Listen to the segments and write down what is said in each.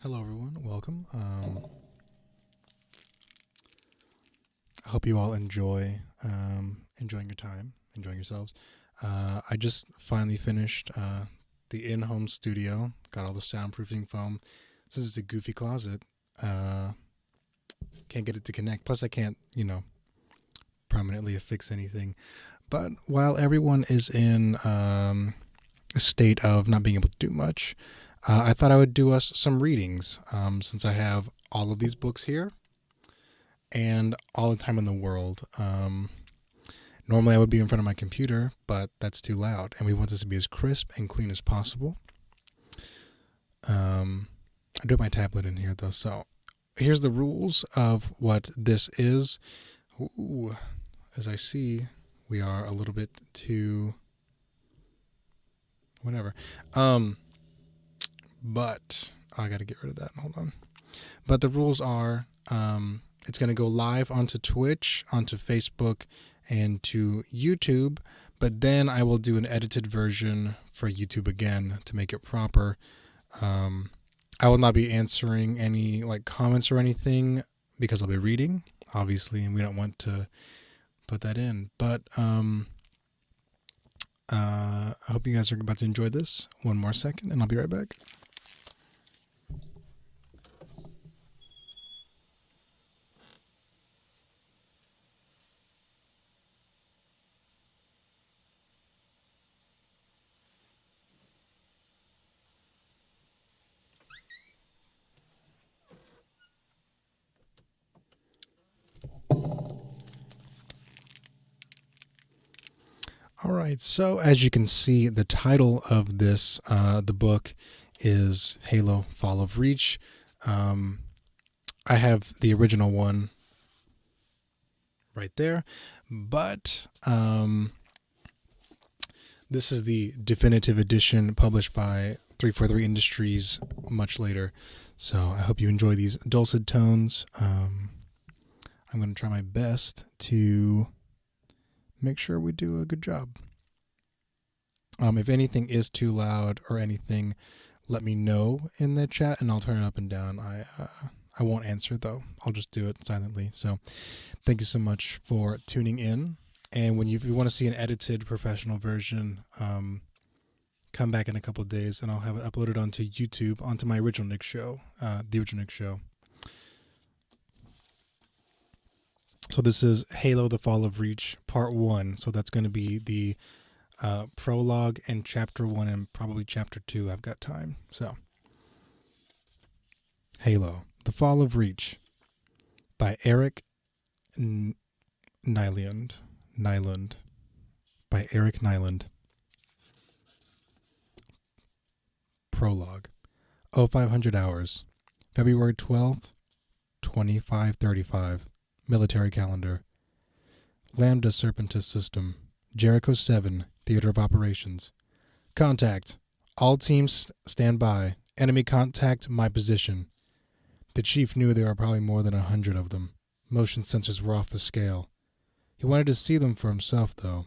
Hello, everyone. Welcome. I hope you all enjoying your time, enjoying yourselves. I just finally finished the in-home studio. Got all the soundproofing foam. Since it's a goofy closet, can't get it to connect. Plus, I can't, permanently affix anything. But while everyone is in a state of not being able to do much, I thought I would do us some readings since I have all of these books here and all the time in the world. Normally I would be in front of my computer, but that's too loud, and we want this to be as crisp and clean as possible. I do have my tablet in here, though, so here's the rules of what this is. Ooh, as I see, we are a little bit too... whatever. But I got to get rid of that. Hold on. But the rules are it's going to go live onto Twitch, onto Facebook, and to YouTube. But then I will do an edited version for YouTube again to make it proper. I will not be answering any comments or anything because I'll be reading, obviously, and we don't want to put that in. But I hope you guys are about to enjoy this. One more second, and I'll be right back. All right, so as you can see, the title of this, the book, is Halo: Fall of Reach. I have the original one right there, but this is the definitive edition published by 343 Industries much later. So I hope you enjoy these dulcet tones. I'm going to try my best to make sure we do a good job. If anything is too loud or anything, let me know in the chat and I'll turn it up and down. I won't answer, though. I'll just do it silently. So thank you so much for tuning in. And if you want to see an edited professional version, come back in a couple of days and I'll have it uploaded onto YouTube, onto my original Nick show, the original Nick show. So this is Halo: The Fall of Reach, Part 1. So that's going to be the prologue and Chapter 1 and probably Chapter 2. I've got time. So, Halo: The Fall of Reach by Eric Nyland. By Eric Nyland. Prologue. 0500 hours. February 12th, 2535. Military calendar. Lambda Serpentis System. Jericho 7, Theater of Operations. Contact. All teams stand by. Enemy contact my position. The chief knew there were probably more than 100 of them. Motion sensors were off the scale. He wanted to see them for himself, though.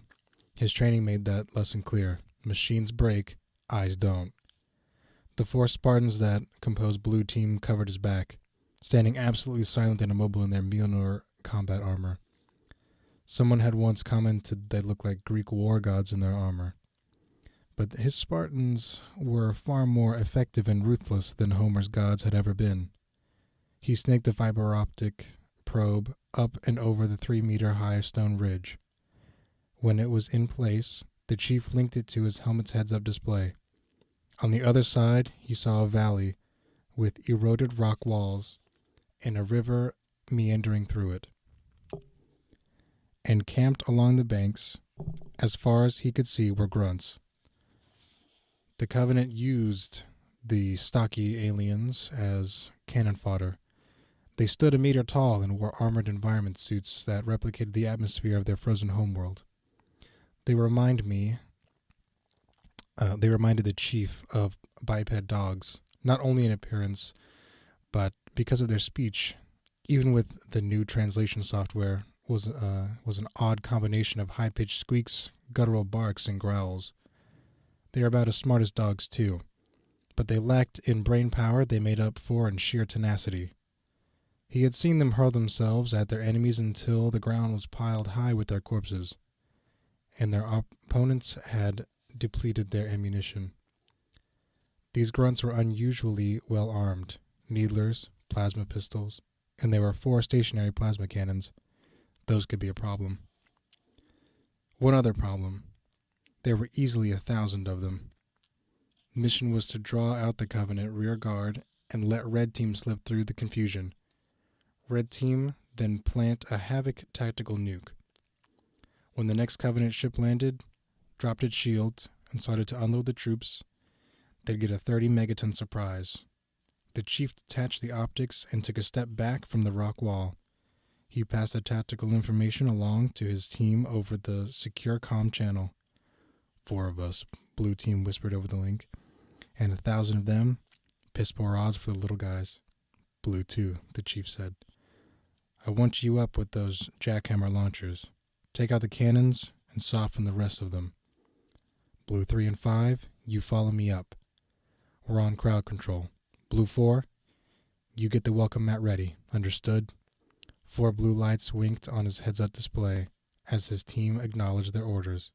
His training made that lesson clear. Machines break, eyes don't. The 4 Spartans that composed Blue Team covered his back, standing absolutely silent and immobile in their Mjolnir combat armor. Someone had once commented they looked like Greek war gods in their armor. But his Spartans were far more effective and ruthless than Homer's gods had ever been. He snaked the fiber optic probe up and over the 3-meter-high stone ridge. When it was in place, the chief linked it to his helmet's heads-up display. On the other side, he saw a valley with eroded rock walls and a river meandering through it. And camped along the banks, as far as he could see, were grunts. The Covenant used the stocky aliens as cannon fodder. They stood a meter tall and wore armored environment suits that replicated the atmosphere of their frozen homeworld. They reminded the chief of biped dogs, not only in appearance, but because of their speech. Even with the new translation software, was an odd combination of high-pitched squeaks, guttural barks, and growls. They are about as smart as dogs, too, but they lacked in brain power. They made up for in sheer tenacity. He had seen them hurl themselves at their enemies until the ground was piled high with their corpses, and their opponents had depleted their ammunition. These grunts were unusually well armed: needlers, plasma pistols, and there were 4 stationary plasma cannons. Those could be a problem. One other problem: there were easily 1,000 of them. Mission was to draw out the Covenant rear guard and let Red Team slip through the confusion. Red Team then plant a Havoc tactical nuke. When the next Covenant ship landed, dropped its shields, and started to unload the troops, they'd get a 30 megaton surprise. The chief detached the optics and took a step back from the rock wall. He passed the tactical information along to his team over the secure comm channel. 4 of us, Blue Team whispered over the link, and 1,000 of them, piss poor odds for the little guys. Blue 2, the chief said. I want you up with those jackhammer launchers. Take out the cannons and soften the rest of them. Blue 3 and 5, you follow me up. We're on crowd control. Blue 4, you get the welcome mat ready. Understood? 4 blue lights winked on his heads-up display as his team acknowledged their orders.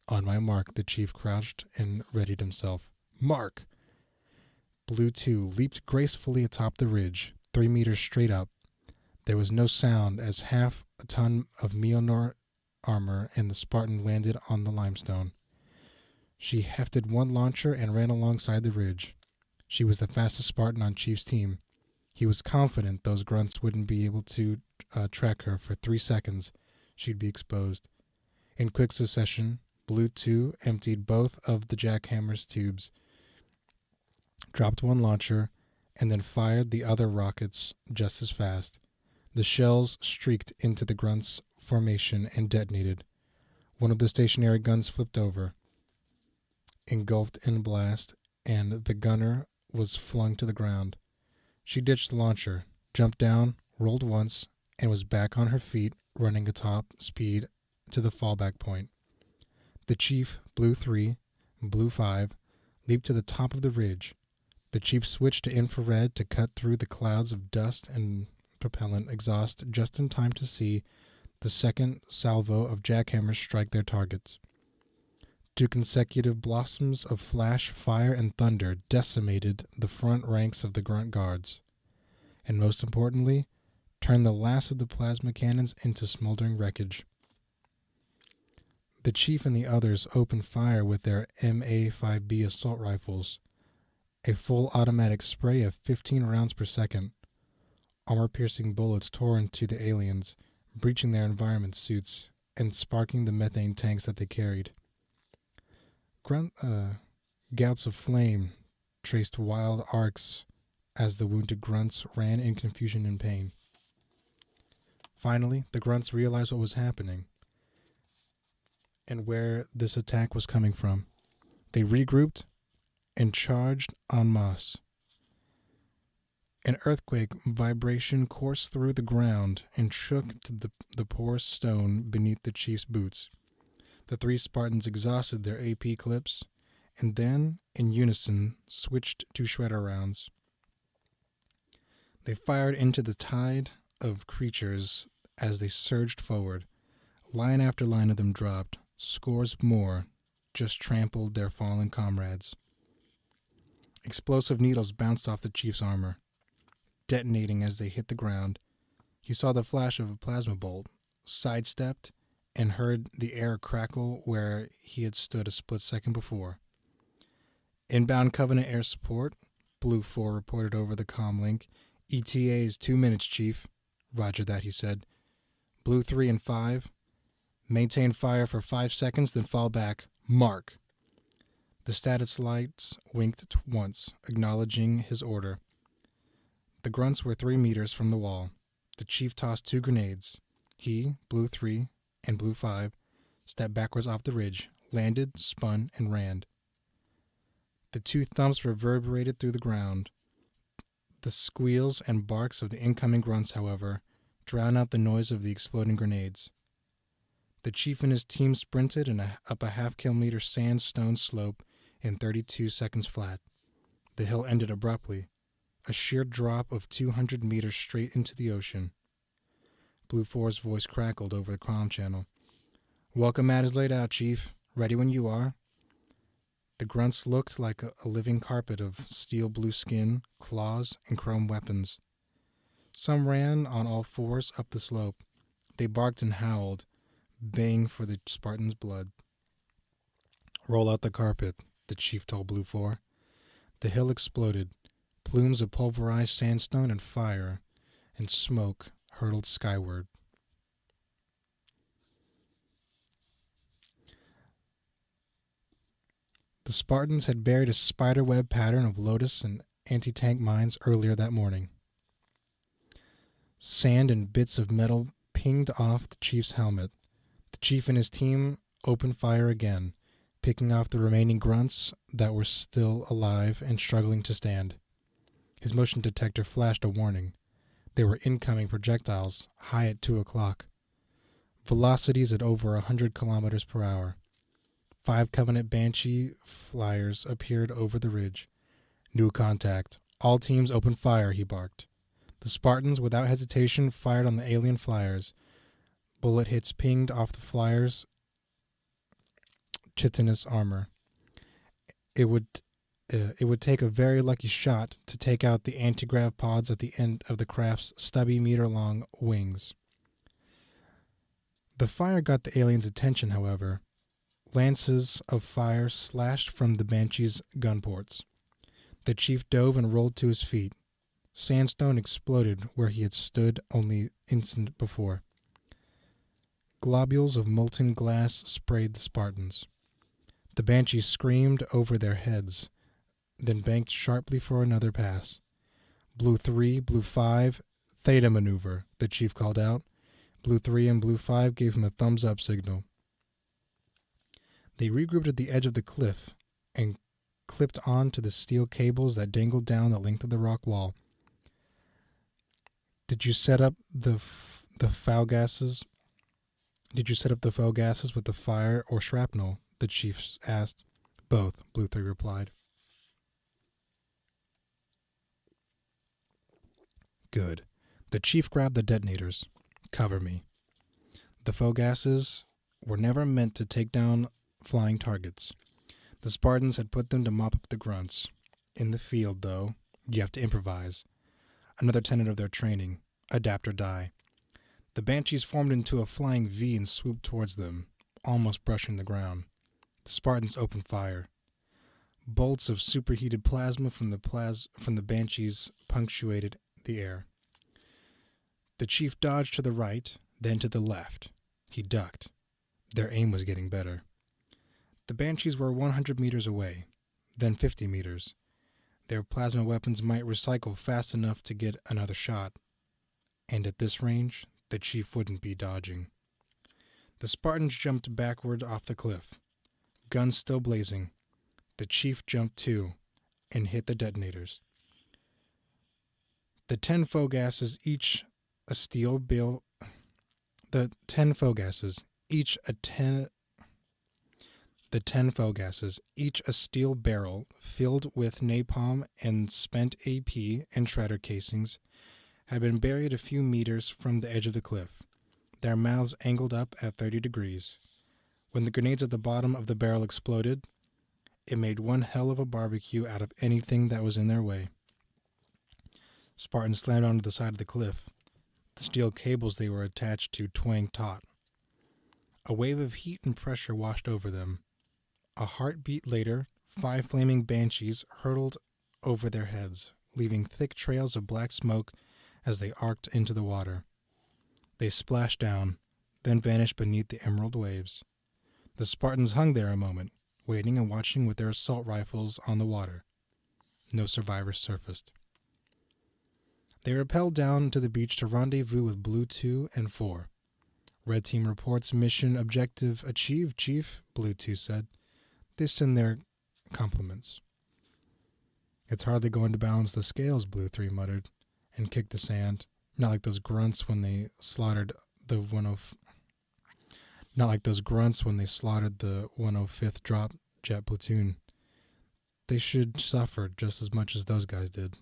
On my mark, the chief crouched and readied himself. Mark! Blue 2 leaped gracefully atop the ridge, 3 meters straight up. There was no sound as half a ton of Mjolnir armor and the Spartan landed on the limestone. She hefted 1 launcher and ran alongside the ridge. She was the fastest Spartan on Chief's team. He was confident those grunts wouldn't be able to track her. For 3 seconds. She'd be exposed. In quick succession, Blue 2 emptied both of the jackhammer's tubes, dropped 1 launcher, and then fired the other rockets just as fast. The shells streaked into the grunts' formation and detonated. One of the stationary guns flipped over, engulfed in blast, and the gunner was flung to the ground. She ditched the launcher, jumped down, rolled once, and was back on her feet, running at top speed to the fallback point. The chief, Blue 3, and Blue 5, leaped to the top of the ridge. The chief switched to infrared to cut through the clouds of dust and propellant exhaust just in time to see the second salvo of jackhammers strike their targets. 2 consecutive blossoms of flash, fire, and thunder decimated the front ranks of the grunt guards, and most importantly, turned the last of the plasma cannons into smoldering wreckage. The chief and the others opened fire with their MA-5B assault rifles, a full automatic spray of 15 rounds per second. Armor-piercing bullets tore into the aliens, breaching their environment suits and sparking the methane tanks that they carried. Gouts of flame traced wild arcs as the wounded grunts ran in confusion and pain. Finally, the grunts realized what was happening and where this attack was coming from. They regrouped and charged en masse. An earthquake vibration coursed through the ground and shook to the porous stone beneath the chief's boots. The 3 Spartans exhausted their AP clips and then, in unison, switched to shredder rounds. They fired into the tide of creatures as they surged forward. Line after line of them dropped. Scores more just trampled their fallen comrades. Explosive needles bounced off the chief's armor, detonating as they hit the ground. He saw the flash of a plasma bolt, sidestepped, and heard the air crackle where he had stood a split second before. Inbound Covenant air support, Blue 4 reported over the comm link. ETA's 2 minutes, Chief. Roger that, he said. Blue 3 and 5, maintain fire for 5 seconds, then fall back. Mark. The status lights winked once, acknowledging his order. The grunts were 3 meters from the wall. The chief tossed 2 grenades. He, Blue 3, and Blue 5 stepped backwards off the ridge, landed, spun, and ran. The 2 thumps reverberated through the ground. The squeals and barks of the incoming grunts, however, drowned out the noise of the exploding grenades. The chief and his team sprinted up a half-kilometer sandstone slope in 32 seconds flat. The hill ended abruptly, a sheer drop of 200 meters straight into the ocean. Blue 4's voice crackled over the comm channel. Welcome mat is laid out, Chief. Ready when you are. The grunts looked like a living carpet of steel blue skin, claws, and chrome weapons. Some ran on all fours up the slope. They barked and howled, baying for the Spartan's blood. Roll out the carpet, the chief told Blue 4. The hill exploded. Plumes of pulverized sandstone and fire and smoke hurtled skyward. The Spartans had buried a spiderweb pattern of lotus and anti-tank mines earlier that morning. Sand and bits of metal pinged off the chief's helmet. The chief and his team opened fire again, picking off the remaining grunts that were still alive and struggling to stand. His motion detector flashed a warning. They were incoming projectiles, high at 2 o'clock. Velocities at over 100 kilometers per hour. 5 Covenant Banshee flyers appeared over the ridge. New contact. All teams open fire, he barked. The Spartans, without hesitation, fired on the alien flyers. Bullet hits pinged off the flyers' chitinous armor. It would take a very lucky shot to take out the anti-grav pods at the end of the craft's stubby meter-long wings. The fire got the aliens' attention, however. Lances of fire slashed from the Banshee's gun ports. The chief dove and rolled to his feet. Sandstone exploded where he had stood only instant before. Globules of molten glass sprayed the Spartans. The Banshees screamed over their heads, then banked sharply for another pass. Blue 3, Blue 5, Theta maneuver, the chief called out. Blue 3 and Blue 5 gave him a thumbs-up signal. They regrouped at the edge of the cliff and clipped on to the steel cables that dangled down the length of the rock wall. Did you set up the foul gases? Did you set up the foul gases with the fire or shrapnel? The chief asked. Both, Blue 3 replied. Good. The chief grabbed the detonators. Cover me. The foul gases were never meant to take down flying targets. The Spartans had put them to mop up the grunts. In the field, though, you have to improvise. Another tenet of their training. Adapt or die. The Banshees formed into a flying V and swooped towards them, almost brushing the ground. The Spartans opened fire. Bolts of superheated plasma from the Banshees punctuated the air. The chief dodged to the right, then to the left. He ducked. Their aim was getting better. The Banshees were 100 meters away, then 50 meters. Their plasma weapons might recycle fast enough to get another shot. And at this range, the chief wouldn't be dodging. The Spartans jumped backward off the cliff. Guns still blazing. The chief jumped too and hit the detonators. The 10 foe gases, each a steel barrel. The 10 foe gases, each a steel barrel filled with napalm and spent AP and shredder casings, had been buried a few meters from the edge of the cliff, their mouths angled up at 30 degrees. When the grenades at the bottom of the barrel exploded, it made one hell of a barbecue out of anything that was in their way. Spartans slammed onto the side of the cliff. The steel cables they were attached to twanged taut. A wave of heat and pressure washed over them. A heartbeat later, 5 flaming Banshees hurtled over their heads, leaving thick trails of black smoke as they arced into the water. They splashed down, then vanished beneath the emerald waves. The Spartans hung there a moment, waiting and watching with their assault rifles on the water. No survivors surfaced. They rappelled down to the beach to rendezvous with Blue 2 and 4. Red Team reports mission objective achieved, Chief, Blue 2 said. They send their compliments. It's hardly going to balance the scales, Blue 3 muttered, and kicked the sand. Not like those grunts when they slaughtered the 105th drop jet platoon. They should suffer just as much as those guys did.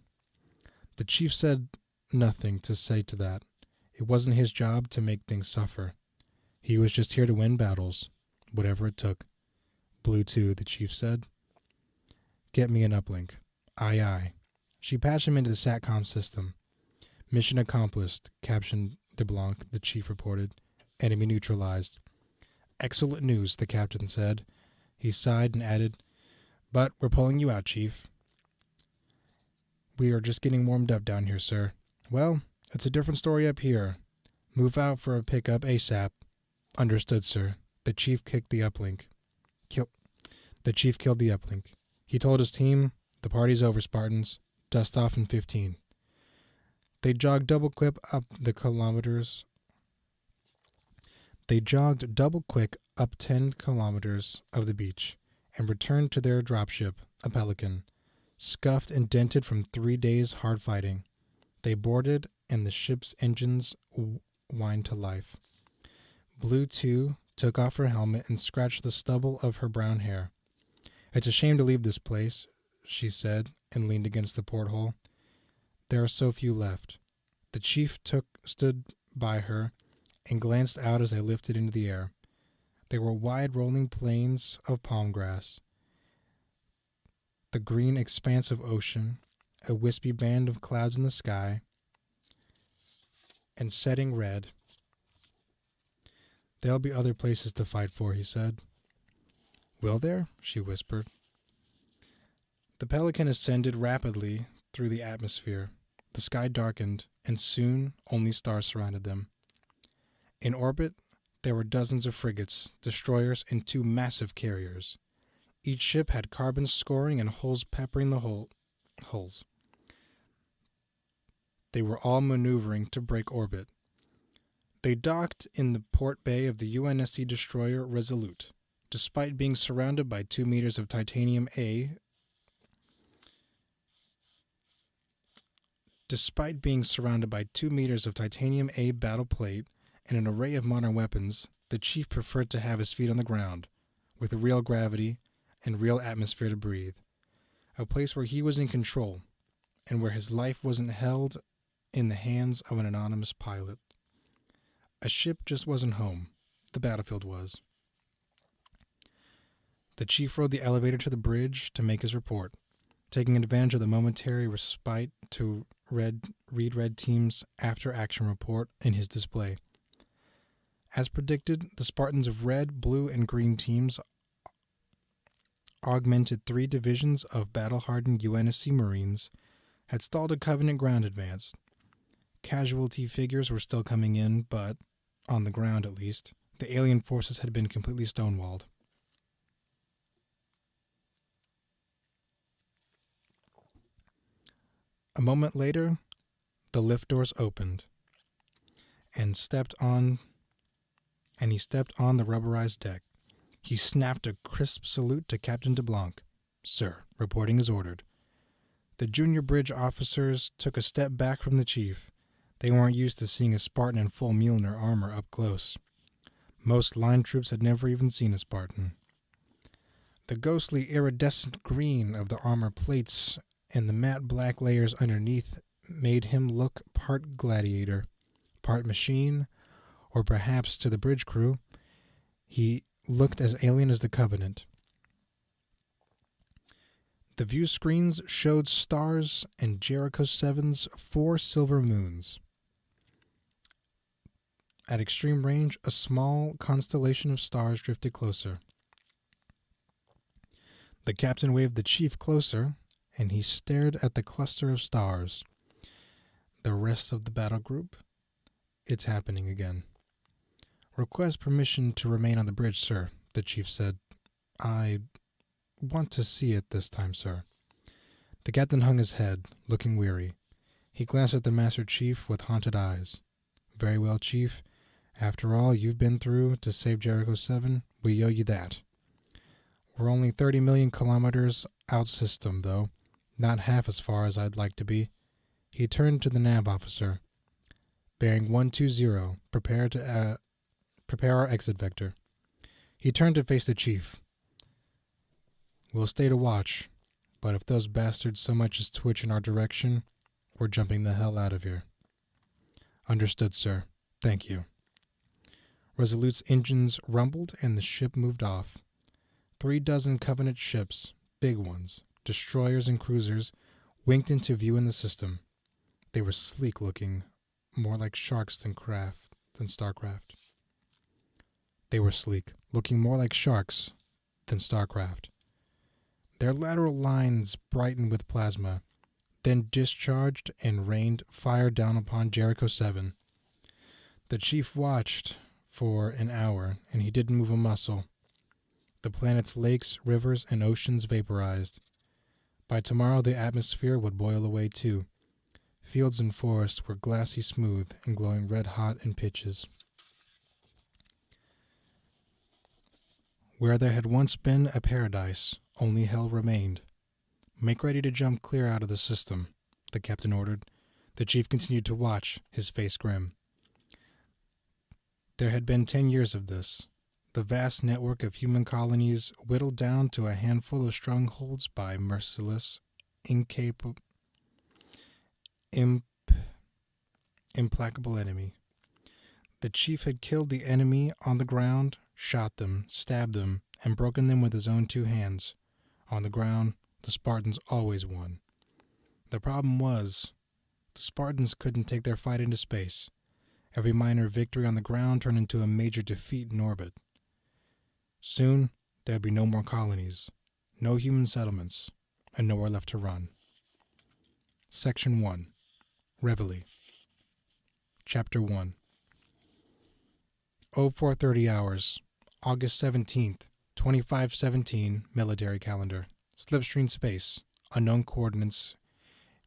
The chief said nothing to say to that. It wasn't his job to make things suffer. He was just here to win battles, whatever it took. Blue 2, the chief said. Get me an uplink. Aye, aye. She patched him into the SATCOM system. Mission accomplished, Captain DeBlanc, the chief reported. Enemy neutralized. Excellent news, the captain said. He sighed and added, but we're pulling you out, Chief. We are just getting warmed up down here, sir. Well, it's a different story up here. Move out for a pickup ASAP. Understood, sir. The chief kicked the uplink. The chief killed the uplink. He told his team, the party's over, Spartans. Dust off in 15. They jogged double quick up 10 kilometers of the beach and returned to their dropship, a Pelican, scuffed and dented from 3 days hard fighting. They boarded and the ship's engines whined to life. Blue 2 took off her helmet and scratched the stubble of her brown hair. It's a shame to leave this place, she said, and leaned against the porthole. There are so few left. The chief stood by her and glanced out as they lifted into the air. They were wide rolling plains of palm grass, the green expanse of ocean, a wispy band of clouds in the sky, and setting red. There'll be other places to fight for, he said. Will there? She whispered. The Pelican ascended rapidly through the atmosphere. The sky darkened, and soon only stars surrounded them. In orbit, there were dozens of frigates, destroyers, and 2 massive carriers. Each ship had carbons scoring and holes peppering the hulls. They were all maneuvering to break orbit. They docked in the port bay of the UNSC destroyer Resolute. Despite being surrounded by 2 meters of titanium A battle plate and an array of modern weapons, the chief preferred to have his feet on the ground, with real gravity and real atmosphere to breathe. A place where he was in control, and where his life wasn't held in the hands of an anonymous pilot. A ship just wasn't home. The battlefield was. The chief rode the elevator to the bridge to make his report, taking advantage of the momentary respite to read Red Team's after-action report in his display. As predicted, the Spartans of Red, Blue, and Green teams augmented 3 divisions of battle-hardened UNSC Marines had stalled a Covenant ground advance. Casualty figures were still coming in, but, on the ground at least, the alien forces had been completely stonewalled. A moment later, the lift doors opened, and he stepped on the rubberized deck. He snapped a crisp salute to Captain DeBlanc. Sir, reporting as ordered. The junior bridge officers took a step back from the chief. They weren't used to seeing a Spartan in full Mjolnir armor up close. Most line troops had never even seen a Spartan. The ghostly iridescent green of the armor plates and the matte black layers underneath made him look part gladiator, part machine, or perhaps to the bridge crew, he looked as alien as the Covenant. The view screens showed stars and Jericho 7's 4 silver moons. At extreme range, a small constellation of stars drifted closer. The captain waved the chief closer, and he stared at the cluster of stars. The rest of the battle group? It's happening again. Request permission to remain on the bridge, sir, the chief said. I want to see it this time, sir. The captain hung his head, looking weary. He glanced at the master chief with haunted eyes. Very well, chief. After all you've been through to save Jericho 7, we owe you that. We're only 30 million kilometers out system, though. Not half as far as I'd like to be. He turned to the nav officer. Bearing 120, prepare our exit vector. He turned to face the chief. We'll stay to watch, But if those bastards so much as twitch in our direction, we're jumping the hell out of here. Understood, sir. Thank you. Resolute's engines rumbled and the ship moved off. 36 Covenant ships, big ones, destroyers and cruisers, winked into view in the system. They were sleek-looking, more like sharks than Starcraft. They were sleek, looking more like sharks than Starcraft. Their lateral lines brightened with plasma, then discharged and rained fire down upon Jericho 7. The chief watched for an hour, and he didn't move a muscle. The planet's lakes, rivers, and oceans vaporized. By tomorrow the atmosphere would boil away too. Fields and forests were glassy smooth and glowing red-hot in pitches. Where there had once been a paradise, only hell remained. Make ready to jump clear out of the system, the captain ordered. The chief continued to watch, his face grim. There had been 10 years of this. The vast network of human colonies whittled down to a handful of strongholds by merciless, implacable enemy. The chief had killed the enemy on the ground, shot them, stabbed them, and broken them with his own 2 hands. On the ground, the Spartans always won. The problem was, the Spartans couldn't take their fight into space. Every minor victory on the ground turned into a major defeat in orbit. Soon, there'd be no more colonies, no human settlements, and nowhere left to run. Section 1. Reveille. Chapter 1. 0430 hours, August 17th, 2517, military calendar. Slipstream space, unknown coordinates,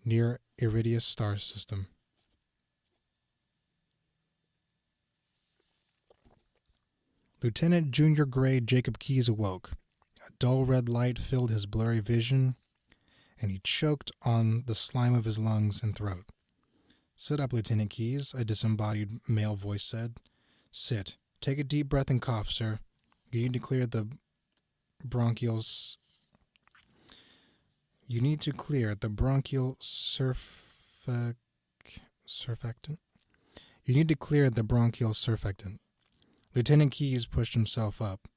near Iridius star system. Lieutenant Junior Grade Jacob Keyes awoke. A dull red light filled his blurry vision, and he choked on the slime of his lungs and throat. Sit up, Lieutenant Keyes, a disembodied male voice said. Sit. Take a deep breath and cough, sir. You need to clear the bronchial surfactant. You need to clear the bronchial surfactant. Lieutenant Keyes pushed himself up,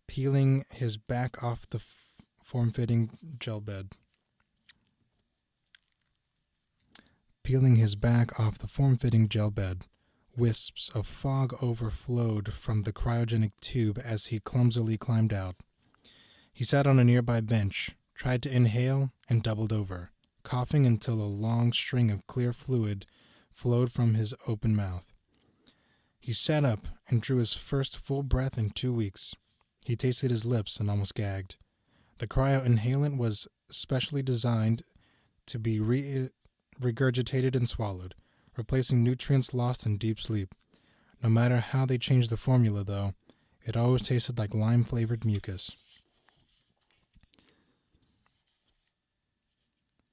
peeling his back off the form-fitting gel bed. Wisps of fog overflowed from the cryogenic tube as he clumsily climbed out. He sat on a nearby bench, tried to inhale, and doubled over, coughing until a long string of clear fluid flowed from his open mouth. He sat up and drew his first full breath in 2 weeks. He tasted his lips and almost gagged. The cryo-inhalant was specially designed to be regurgitated and swallowed, replacing nutrients lost in deep sleep. No matter how they changed the formula, though, it always tasted like lime-flavored mucus.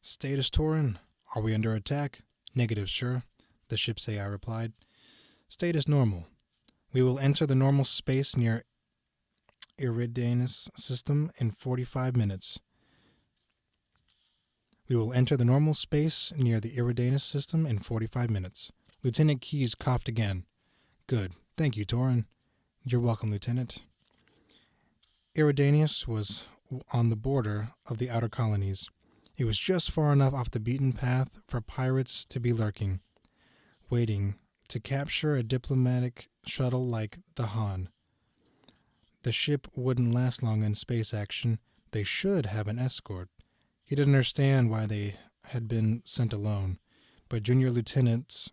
Status, Torin? Are we under attack? Negative, sir, the ship's AI replied. Status normal. We will enter the normal space near Iridianus system in 45 minutes. Lieutenant Keyes coughed again. Good. Thank you, Torin. You're welcome, Lieutenant. Iridianus was on the border of the outer colonies. It was just far enough off the beaten path for pirates to be lurking, waiting to capture a diplomatic shuttle like the Han. The ship wouldn't last long in space action. They should have an escort. He didn't understand why they had been sent alone, but junior lieutenants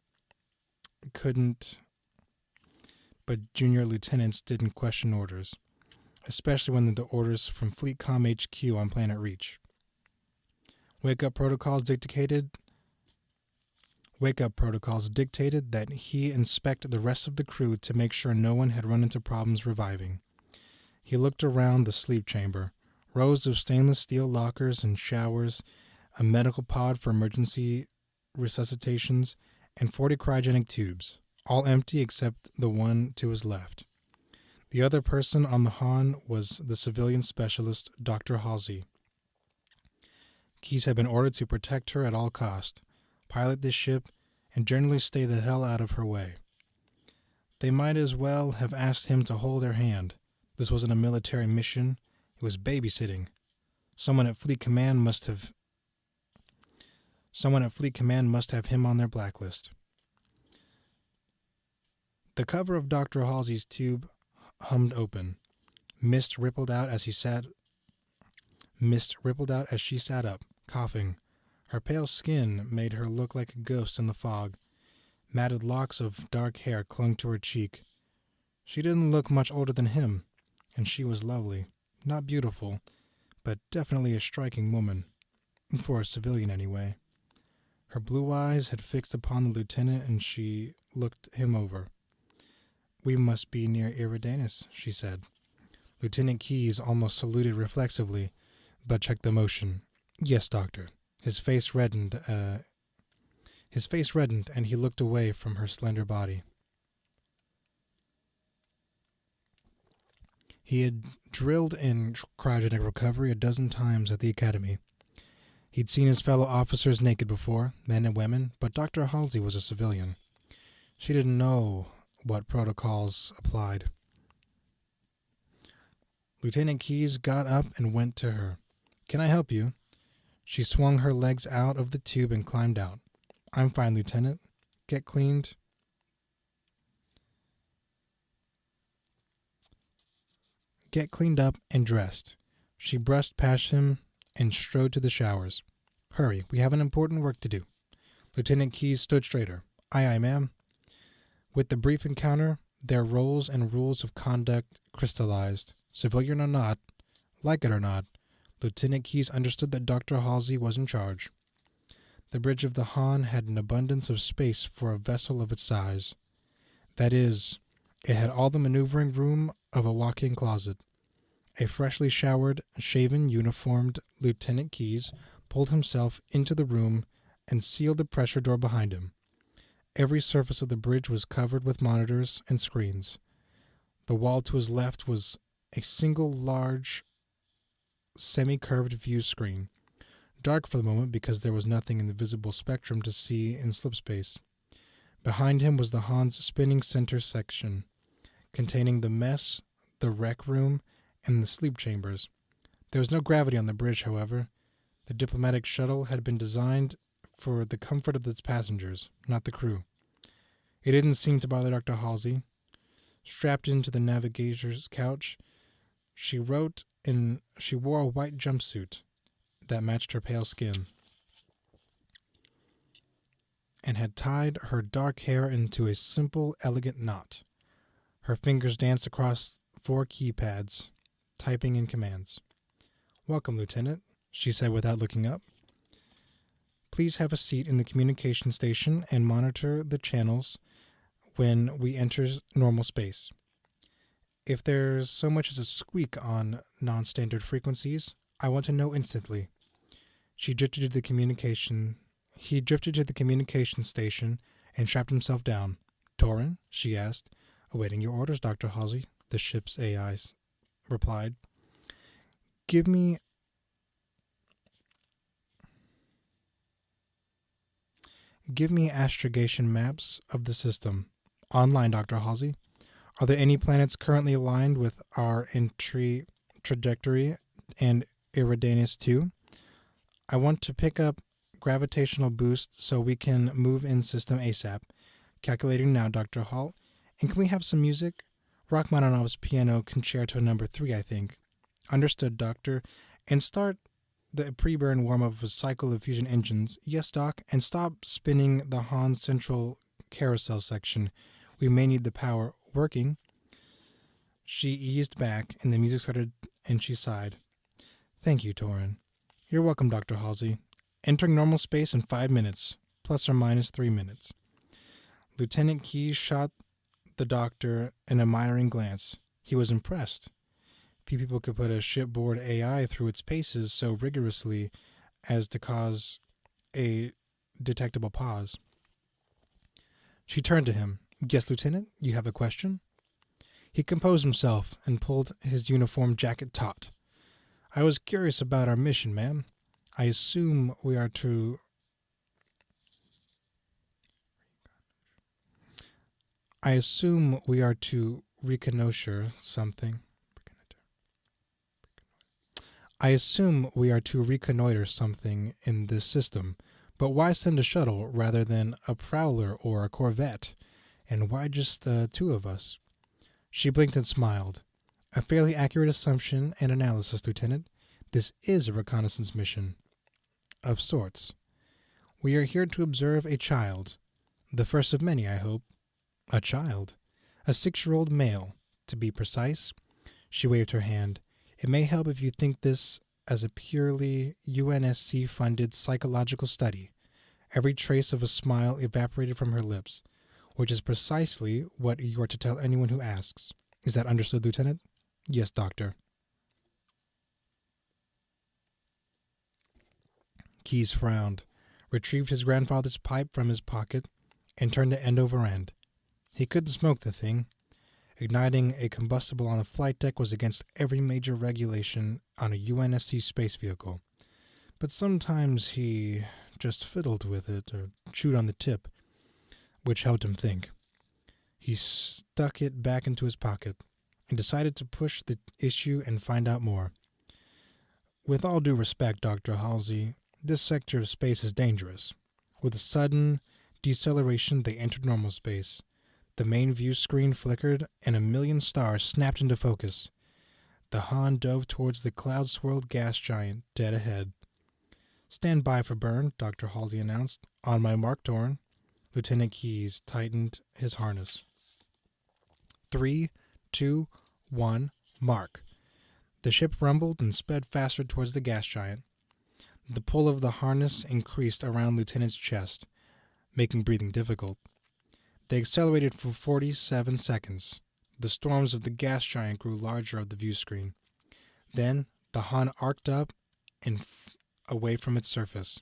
didn't question orders, especially when the orders from FleetCom HQ on Planet Reach. Wake-up protocols dictated that he inspect the rest of the crew to make sure no one had run into problems reviving. He looked around the sleep chamber. Rows of stainless steel lockers and showers, a medical pod for emergency resuscitations, and 40 cryogenic tubes, all empty except the one to his left. The other person on the Han was the civilian specialist, Dr. Halsey. Keyes had been ordered to protect her at all cost, pilot this ship, and generally stay the hell out of her way. They might as well have asked him to hold her hand. This wasn't a military mission. It was babysitting. Someone at Fleet Command must have him on their blacklist. The cover of Dr. Halsey's tube hummed open. Mist rippled out as she sat up, coughing. Her pale skin made her look like a ghost in the fog. Matted locks of dark hair clung to her cheek. She didn't look much older than him, and she was lovely. Not beautiful, but definitely a striking woman. For a civilian, anyway. Her blue eyes had fixed upon the lieutenant, and she looked him over. "We must be near Eridanus," she said. Lieutenant Keyes almost saluted reflexively, but checked the motion. "Yes, Doctor." His face reddened, and he looked away from her slender body. He had drilled in cryogenic recovery a dozen times at the academy. He'd seen his fellow officers naked before, men and women, but Dr. Halsey was a civilian. She didn't know what protocols applied. Lieutenant Keyes got up and went to her. "Can I help you?" She swung her legs out of the tube and climbed out. "I'm fine, Lieutenant. Get cleaned." Get cleaned up and dressed. She brushed past him and strode to the showers. "Hurry, we have an important work to do." Lieutenant Keyes stood straighter. Aye, ma'am." With the brief encounter, their roles and rules of conduct crystallized. Civilian or not, like it or not, Lieutenant Keyes understood that Dr. Halsey was in charge. The bridge of the Han had an abundance of space for a vessel of its size. That is, it had all the maneuvering room of a walk-in closet. A freshly showered, shaven, uniformed Lieutenant Keyes pulled himself into the room and sealed the pressure door behind him. Every surface of the bridge was covered with monitors and screens. The wall to his left was a single large, semi-curved view screen, dark for the moment because there was nothing in the visible spectrum to see in slipspace. Behind him was the Han's spinning center section, containing the mess, the rec room, and the sleep chambers. There was no gravity on the bridge, however. The diplomatic shuttle had been designed for the comfort of its passengers, not the crew. It didn't seem to bother Dr. Halsey. Strapped into the navigator's couch, she wrote and she wore a white jumpsuit that matched her pale skin and had tied her dark hair into a simple, elegant knot. Her fingers danced across 4 keypads, typing in commands. "Welcome, Lieutenant," she said without looking up. "Please have a seat in the communication station and monitor the channels when we enter normal space. If there's so much as a squeak on non-standard frequencies, I want to know instantly." He drifted to the communication station and strapped himself down. "Torin?" she asked. "Awaiting your orders, Dr. Halsey," the ship's AI replied. Give me astrogation maps of the system. Online, Dr. Halsey. Are there any planets currently aligned with our entry trajectory and Eridanus 2? I want to pick up gravitational boost so we can move in system ASAP. Calculating now, Dr. Hall. And can we have some music? Rachmaninoff's Piano Concerto No. 3, I think. Understood, Doctor. And start the pre-burn warm-up of a cycle of fusion engines. Yes, Doc. And stop spinning the Han Central carousel section. We may need the power. Working. She eased back, and the music started, and she sighed. Thank you, Torin. You're welcome, Dr. Halsey. Entering normal space in 5 minutes, plus or minus 3 minutes. Lieutenant Keyes shot the doctor an admiring glance. He was impressed. Few people could put a shipboard AI through its paces so rigorously as to cause a detectable pause. She turned to him. Yes, Lieutenant, you have a question? He composed himself and pulled his uniform jacket taut. I was curious about our mission, ma'am. I assume we are to reconnoiter something. I assume we are to reconnoiter something in this system, but why send a shuttle rather than a prowler or a corvette? And why just the two of us? She blinked and smiled. A fairly accurate assumption and analysis, Lieutenant. This is a reconnaissance mission. Of sorts. We are here to observe a child. The first of many, I hope. A child. A 6-year-old male, to be precise. She waved her hand. It may help if you think this as a purely UNSC-funded psychological study. Every trace of a smile evaporated from her lips, which is precisely what you are to tell anyone who asks. Is that understood, Lieutenant? Yes, Doctor. Keyes frowned, retrieved his grandfather's pipe from his pocket, and turned it end over end. He couldn't smoke the thing. Igniting a combustible on a flight deck was against every major regulation on a UNSC space vehicle. But sometimes he just fiddled with it or chewed on the tip, which helped him think. He stuck it back into his pocket and decided to push the issue and find out more. With all due respect, Dr. Halsey, this sector of space is dangerous. With a sudden deceleration, they entered normal space. The main view screen flickered, and a million stars snapped into focus. The Han dove towards the cloud-swirled gas giant dead ahead. Stand by for burn, Dr. Halsey announced. On my mark, Torn. Lieutenant Keyes tightened his harness. 3, 2, 1, mark. The ship rumbled and sped faster towards the gas giant. The pull of the harness increased around Lieutenant's chest, making breathing difficult. They accelerated for 47 seconds. The storms of the gas giant grew larger of the view screen. Then the Han arced up and away from its surface.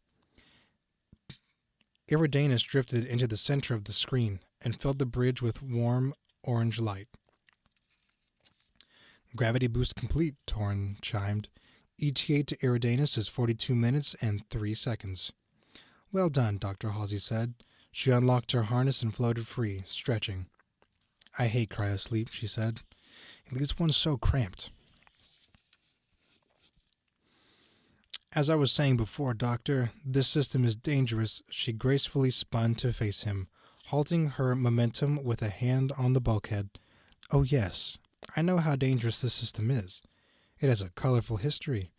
Iridanus drifted into the center of the screen and filled the bridge with warm orange light. Gravity boost complete, Torn chimed. ETA to Iridanus is 42 minutes and 3 seconds. Well done, Dr. Halsey said. She unlocked her harness and floated free, stretching. I hate cryosleep, she said. It leaves one so cramped. As I was saying before, Doctor, this system is dangerous. She gracefully spun to face him, halting her momentum with a hand on the bulkhead. Oh yes, I know how dangerous this system is. It has a colorful history.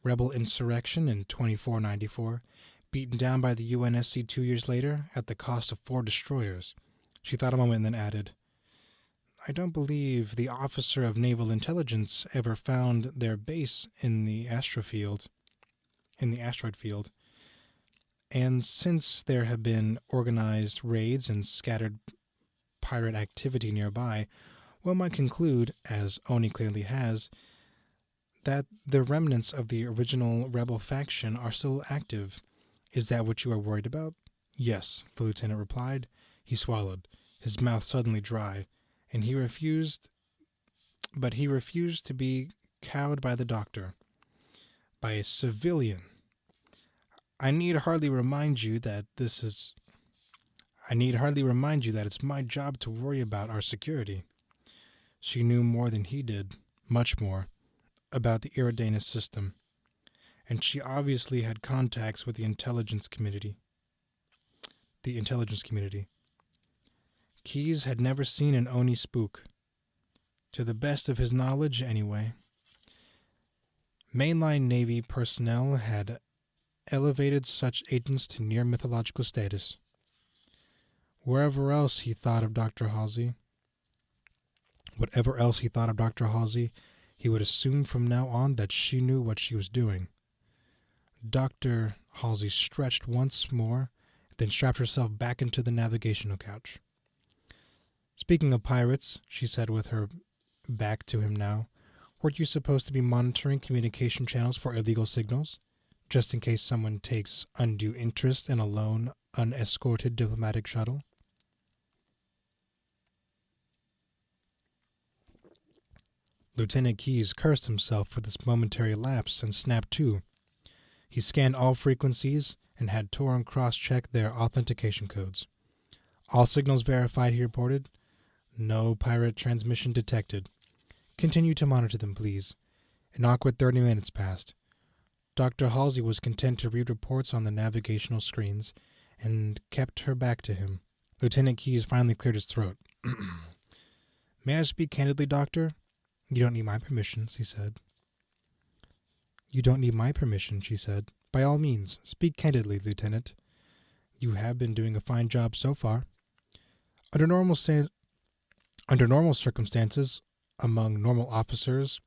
Rebel insurrection in 2494, beaten down by the UNSC 2 years later at the cost of 4 destroyers. She thought a moment and then added, I don't believe the officer of naval intelligence ever found their base in the asteroid field. And since there have been organized raids and scattered pirate activity nearby, one might conclude, as Oni clearly has, that the remnants of the original rebel faction are still active. Is that what you are worried about? Yes, the lieutenant replied. He swallowed, his mouth suddenly dry, and he refused to be cowed by the doctor. By a civilian. I need hardly remind you that it's my job to worry about our security. She knew more than he did, much more, about the Iridanus system, and she obviously had contacts with the intelligence community. Keyes had never seen an Oni spook. To the best of his knowledge, anyway. Mainline Navy personnel had elevated such agents to near mythological status. Whatever else he thought of Dr. Halsey, he would assume from now on that she knew what she was doing. Dr. Halsey stretched once more, then strapped herself back into the navigational couch. Speaking of pirates, she said with her back to him now, weren't you supposed to be monitoring communication channels for illegal signals, just in case someone takes undue interest in a lone, unescorted diplomatic shuttle? Lieutenant Keyes cursed himself for this momentary lapse and snapped to. He scanned all frequencies and had Torin cross-check their authentication codes. All signals verified, he reported. No pirate transmission detected. Continue to monitor them, please. An awkward 30 minutes passed. Dr. Halsey was content to read reports on the navigational screens and kept her back to him. Lieutenant Keyes finally cleared his throat. May I speak candidly, Doctor? You don't need my permission, he said. You don't need my permission, she said. By all means, speak candidly, Lieutenant. You have been doing a fine job so far. Under normal circumstances, among normal officers,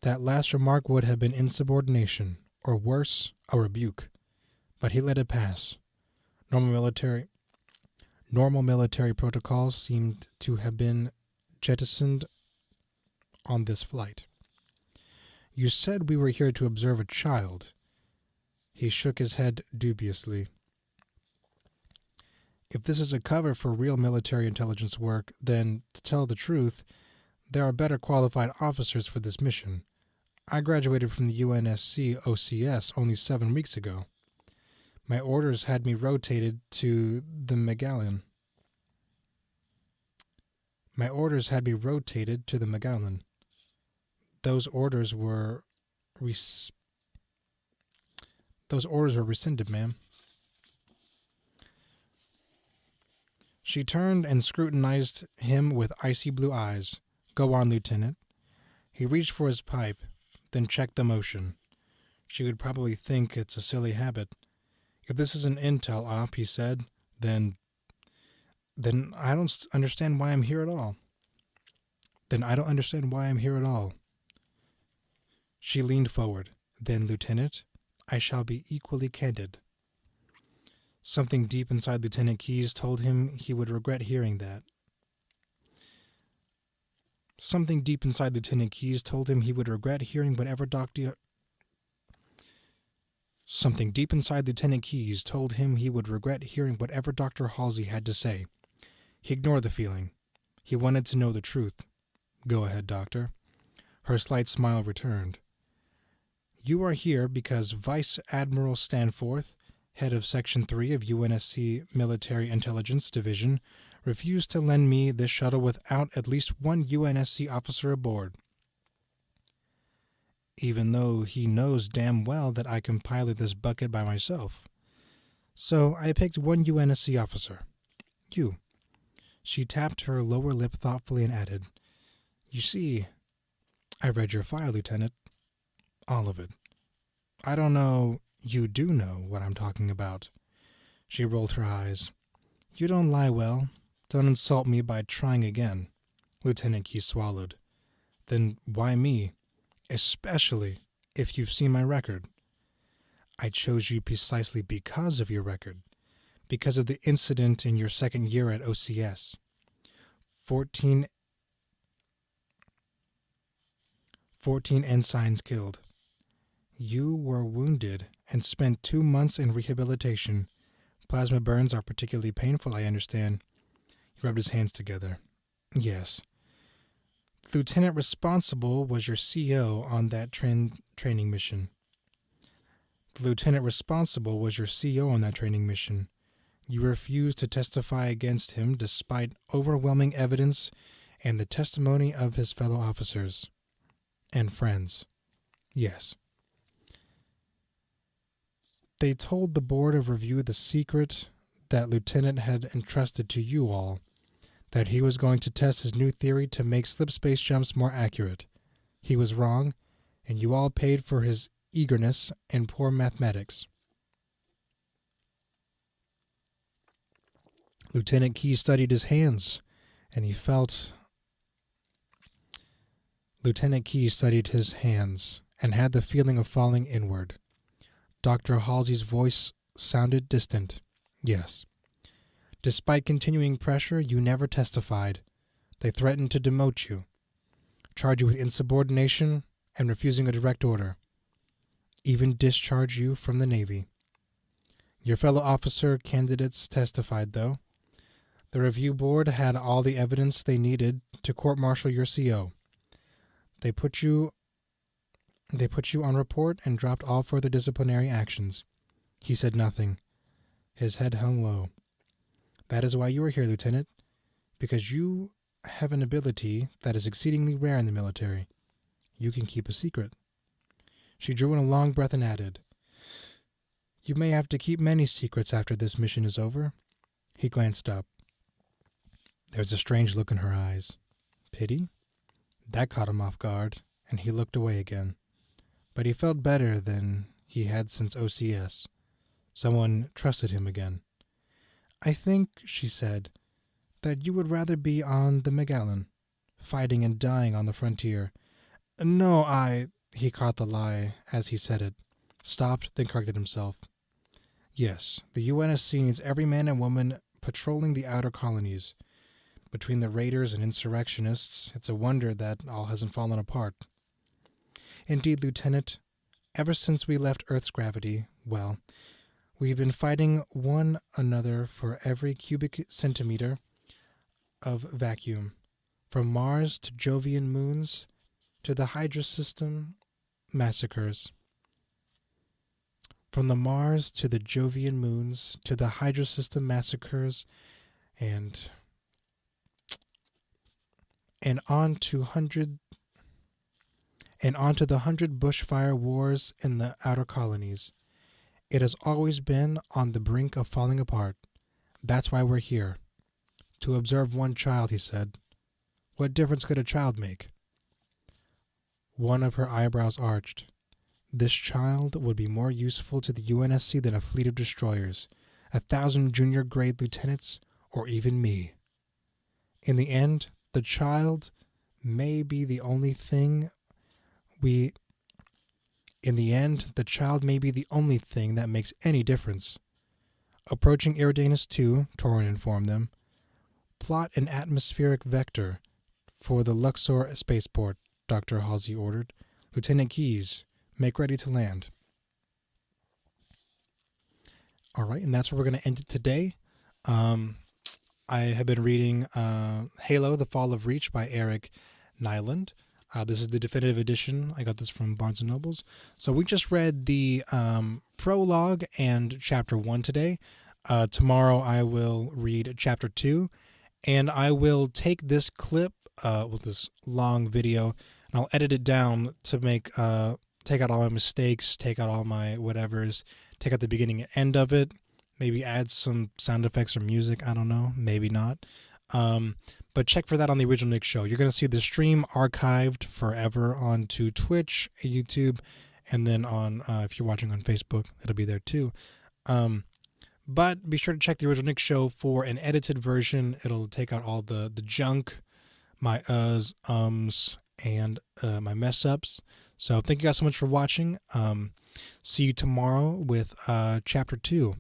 that last remark would have been insubordination, or worse, a rebuke. But he let it pass. Normal military protocols seemed to have been jettisoned on this flight. You said we were here to observe a child. He shook his head dubiously. If this is a cover for real military intelligence work, then, to tell the truth, there are better qualified officers for this mission. I graduated from the UNSC OCS only 7 weeks ago. My orders had me rotated to the Magellan. Those orders were rescinded, ma'am. She turned and scrutinized him with icy blue eyes. Go on, Lieutenant. He reached for his pipe, then checked the motion. She would probably think it's a silly habit. If this is an intel op, he said, then I don't understand why I'm here at all. She leaned forward. Then, Lieutenant, I shall be equally candid. Something deep inside Lieutenant Keyes told him he would regret hearing that. Something deep inside Lieutenant Keyes told him he would regret hearing whatever Dr. Halsey had to say. He ignored the feeling. He wanted to know the truth. Go ahead, Doctor. Her slight smile returned. You are here because Vice Admiral Stanforth, head of Section 3 of UNSC Military Intelligence Division, refused to lend me this shuttle without at least one UNSC officer aboard. Even though he knows damn well that I can pilot this bucket by myself. So I picked one UNSC officer. You. She tapped her lower lip thoughtfully and added, You see, I read your file, Lieutenant. All of it. I don't know, you do know what I'm talking about. She rolled her eyes. You don't lie well. Don't insult me by trying again. Lieutenant Key swallowed. Then why me? Especially if you've seen my record. I chose you precisely because of your record. Because of the incident in your second year at OCS. 14 ensigns killed. You were wounded and spent 2 months in rehabilitation. Plasma burns are particularly painful, I understand. He rubbed his hands together. Yes. The lieutenant responsible was your CO on that training mission. You refused to testify against him despite overwhelming evidence and the testimony of his fellow officers and friends. Yes. They told the Board of Review the secret that Lieutenant had entrusted to you all, that he was going to test his new theory to make slip space jumps more accurate. He was wrong, and you all paid for his eagerness and poor mathematics. Lieutenant Key studied his hands, and he felt... Lieutenant Key studied his hands, and had the feeling of falling inward. Dr. Halsey's voice sounded distant. Yes. Despite continuing pressure, you never testified. They threatened to demote you, charge you with insubordination and refusing a direct order, even discharge you from the Navy. Your fellow officer candidates testified, though. The review board had all the evidence they needed to court-martial your CO. They put you They put you on report and dropped all further disciplinary actions. He said nothing. His head hung low. That is why you are here, Lieutenant, because you have an ability that is exceedingly rare in the military. You can keep a secret. She drew in a long breath and added, You may have to keep many secrets after this mission is over. He glanced up. There was a strange look in her eyes. Pity? That caught him off guard, and he looked away again. But he felt better than he had since OCS. Someone trusted him again. I think, she said, that you would rather be on the Magellan, fighting and dying on the frontier. No, he caught the lie as he said it, stopped, then corrected himself. Yes, the UNSC needs every man and woman patrolling the outer colonies. Between the raiders and insurrectionists, it's a wonder that all hasn't fallen apart. Indeed, Lieutenant, ever since we left Earth's gravity, well, we've been fighting one another for every cubic centimeter of vacuum, from Mars to Jovian moons to the Hydra system massacres. From the Mars to the Jovian moons to the Hydra system massacres and on to the 100 bushfire wars in the outer colonies. It has always been on the brink of falling apart. That's why we're here. To observe one child, he said. What difference could a child make? One of her eyebrows arched. This child would be more useful to the UNSC than a fleet of destroyers, 1,000 junior grade lieutenants, or even me. In the end, the child may be the only thing that makes any difference. Approaching Eridanus 2, Torin informed them. Plot an atmospheric vector for the Luxor spaceport, Dr. Halsey ordered. Lieutenant Keyes, make ready to land. All right, and that's where we're going to end it today. I have been reading Halo, The Fall of Reach by Eric Nyland. This is the definitive edition. I got this from Barnes & Nobles. So we just read the prologue and Chapter 1 today. Tomorrow I will read Chapter 2. And I will take this clip with this long video, and I'll edit it down to make take out all my mistakes, take out all my whatevers, take out the beginning and end of it, maybe add some sound effects or music. I don't know, maybe not. But check for that on the Original Nick Show. You're going to see the stream archived forever onto Twitch, YouTube, and then on if you're watching on Facebook, it'll be there too. But be sure to check the Original Nick Show for an edited version. It'll take out all the junk, my and my mess ups. So thank you guys so much for watching. See you tomorrow with Chapter 2.